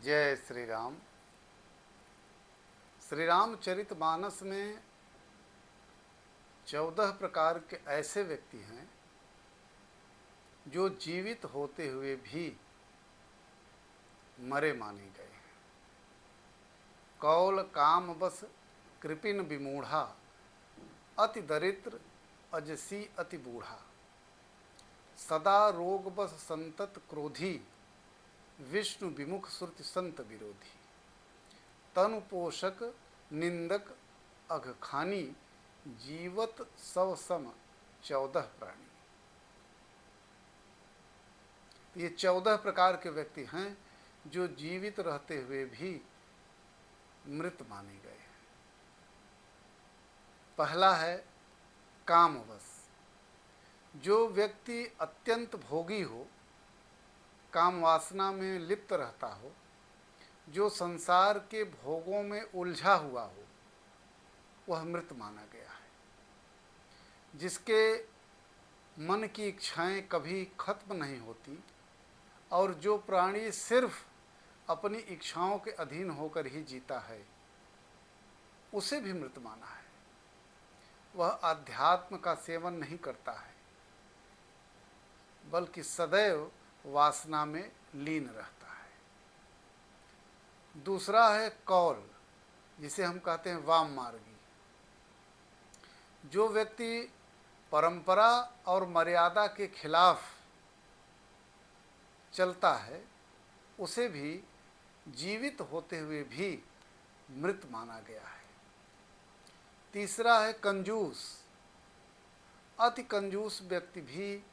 जय श्री राम। श्री रामचरितमानस में 14 प्रकार के ऐसे व्यक्ति हैं जो जीवित होते हुए भी मरे माने गए हैं। कौल काम बस कृपिन विमूढ़ा, अति दरिद्र अजसी अति बूढ़ा। सदा रोग बस संतत क्रोधी, विष्णु विमुख श्रुति संत विरोधी। तनु पोषक निंदक अघखानी, जीवत सव सम 14 प्राणी। ये 14 प्रकार के व्यक्ति हैं जो जीवित रहते हुए भी मृत माने गए हैं। पहला है कामवश। जो व्यक्ति अत्यंत भोगी हो, काम वासना में लिप्त रहता हो, जो संसार के भोगों में उलझा हुआ हो, वह मृत माना गया है। जिसके मन की इच्छाएं कभी खत्म नहीं होती और जो प्राणी सिर्फ अपनी इच्छाओं के अधीन होकर ही जीता है, उसे भी मृत माना है। वह आध्यात्म का सेवन नहीं करता है, बल्कि सदैव वासना में लीन रहता है। दूसरा है कौल, जिसे हम कहते हैं वाम मार्गी। जो व्यक्ति परंपरा और मर्यादा के खिलाफ चलता है, उसे भी जीवित होते हुए भी मृत माना गया है। तीसरा है कंजूस। अति कंजूस व्यक्ति भी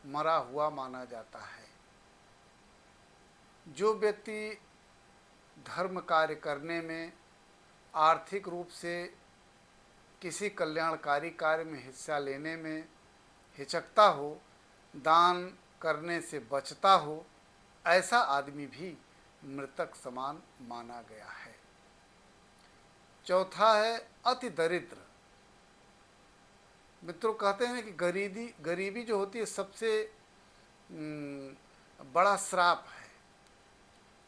मरा हुआ माना जाता है। जो व्यक्ति धर्म कार्य करने में, आर्थिक रूप से किसी कल्याणकारी कार्य में हिस्सा लेने में हिचकता हो, दान करने से बचता हो, ऐसा आदमी भी मृतक समान माना गया है। चौथा है अति दरिद्र। मित्रों, कहते हैं कि गरीबी जो होती है सबसे बड़ा श्राप है।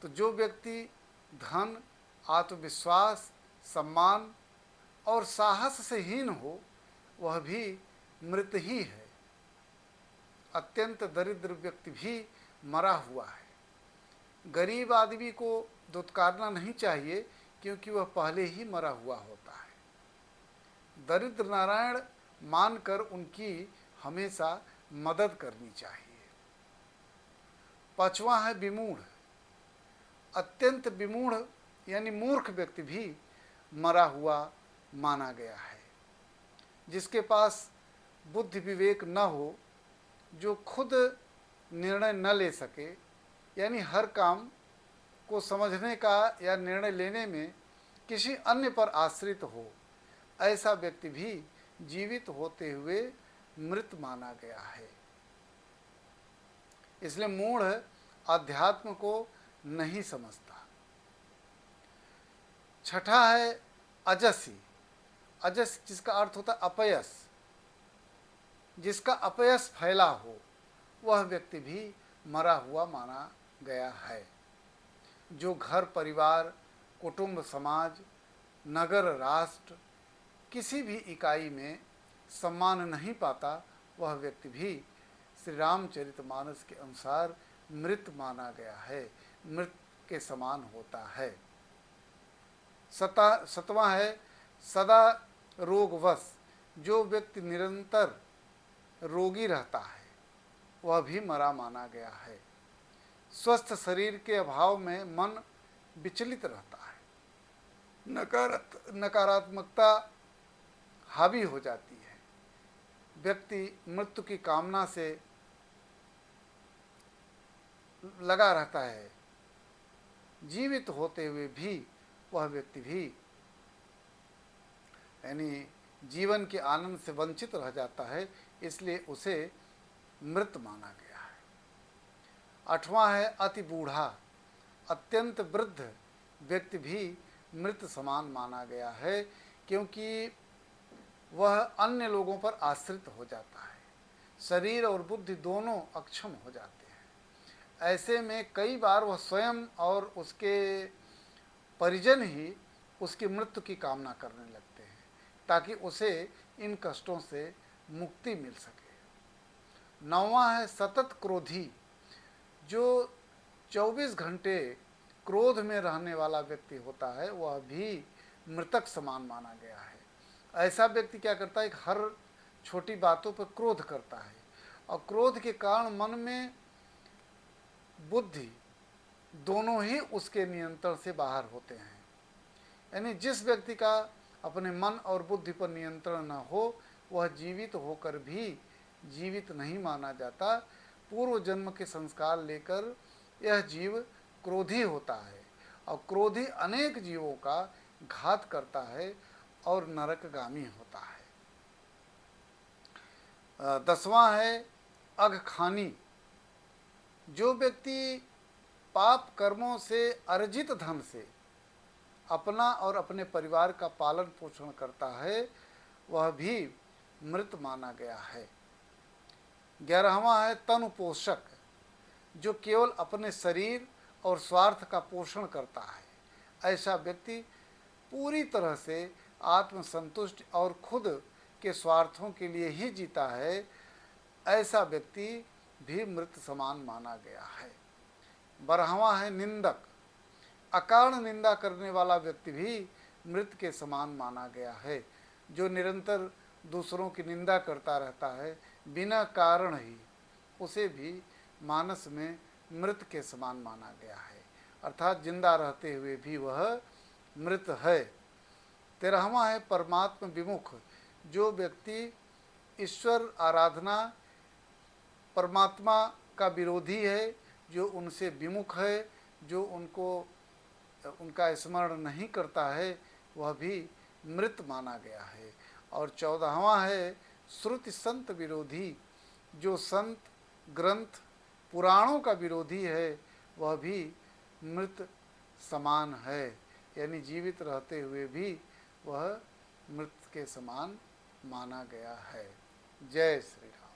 तो जो व्यक्ति धन, आत्मविश्वास, सम्मान और साहस से हीन हो, वह भी मृत ही है। अत्यंत दरिद्र व्यक्ति भी मरा हुआ है। गरीब आदमी को दुत्कारना नहीं चाहिए, क्योंकि वह पहले ही मरा हुआ होता है। दरिद्र नारायण मानकर उनकी हमेशा मदद करनी चाहिए। पांचवा है विमूढ़। अत्यंत विमूढ़ यानी मूर्ख व्यक्ति भी मरा हुआ माना गया है। जिसके पास बुद्धि विवेक न हो, जो खुद निर्णय न ले सके, यानी हर काम को समझने का या निर्णय लेने में किसी अन्य पर आश्रित हो, ऐसा व्यक्ति भी जीवित होते हुए मृत माना गया है। इसलिए मूढ़ अध्यात्म को नहीं समझता। छठा है अजसी। अजस जिसका अर्थ होता है अपयश। जिसका अपयश फैला हो, वह व्यक्ति भी मरा हुआ माना गया है। जो घर परिवार, कुटुंब, समाज, नगर, राष्ट्र, किसी भी इकाई में सम्मान नहीं पाता, वह व्यक्ति भी श्री रामचरितमानस के अनुसार मृत माना गया है, मृत के समान होता है। सतवां है सदा रोगवश। जो व्यक्ति निरंतर रोगी रहता है, वह भी मरा माना गया है। स्वस्थ शरीर के अभाव में मन विचलित रहता है, नकारात्मकता हावी हो जाती है। व्यक्ति मृत्यु की कामना से लगा रहता है। जीवित होते हुए भी वह व्यक्ति भी यानी जीवन के आनंद से वंचित रह जाता है, इसलिए उसे मृत माना गया है। आठवां है अति बूढ़ा। अत्यंत वृद्ध व्यक्ति भी मृत समान माना गया है, क्योंकि वह अन्य लोगों पर आश्रित हो जाता है। शरीर और बुद्धि दोनों अक्षम हो जाते हैं। ऐसे में कई बार वह स्वयं और उसके परिजन ही उसकी मृत्यु की कामना करने लगते हैं ताकि उसे इन कष्टों से मुक्ति मिल सके। 9वां है सतत क्रोधी। जो 24 घंटे क्रोध में रहने वाला व्यक्ति होता है वह भी मृतक समान माना गया है। ऐसा व्यक्ति क्या करता है कि हर छोटी बातों पर क्रोध करता है और क्रोध के कारण मन में बुद्धि दोनों ही उसके नियंत्रण से बाहर होते हैं। यानी जिस व्यक्ति का अपने मन और बुद्धि पर नियंत्रण न हो वह जीवित होकर भी जीवित नहीं माना जाता। पूर्व जन्म के संस्कार लेकर यह जीव क्रोधी होता है और क्रोधी अनेक जीवों का घात करता है और नरकगामी होता है। 10वां है अघखानी। जो व्यक्ति पाप कर्मों से अर्जित धन से अपना और अपने परिवार का पालन पोषण करता है वह भी मृत माना गया है। 11वां है तनु पोषक। जो केवल अपने शरीर और स्वार्थ का पोषण करता है ऐसा व्यक्ति पूरी तरह से आत्मसंतुष्ट और खुद के स्वार्थों के लिए ही जीता है ऐसा व्यक्ति भी मृत समान माना गया है। 12वां है निंदक। अकारण निंदा करने वाला व्यक्ति भी मृत के समान माना गया है। जो निरंतर दूसरों की निंदा करता रहता है बिना कारण ही उसे भी मानस में मृत के समान माना गया है अर्थात जिंदा रहते हुए भी वह मृत है। 13वां है परमात्मा विमुख। जो व्यक्ति ईश्वर आराधना परमात्मा का विरोधी है, जो उनसे विमुख है, जो उनका स्मरण नहीं करता है वह भी मृत माना गया है। और 14वां है श्रुति संत विरोधी। जो संत ग्रंथ पुराणों का विरोधी है वह भी मृत समान है यानी जीवित रहते हुए भी वह मृत के समान माना गया है। जय श्री राम।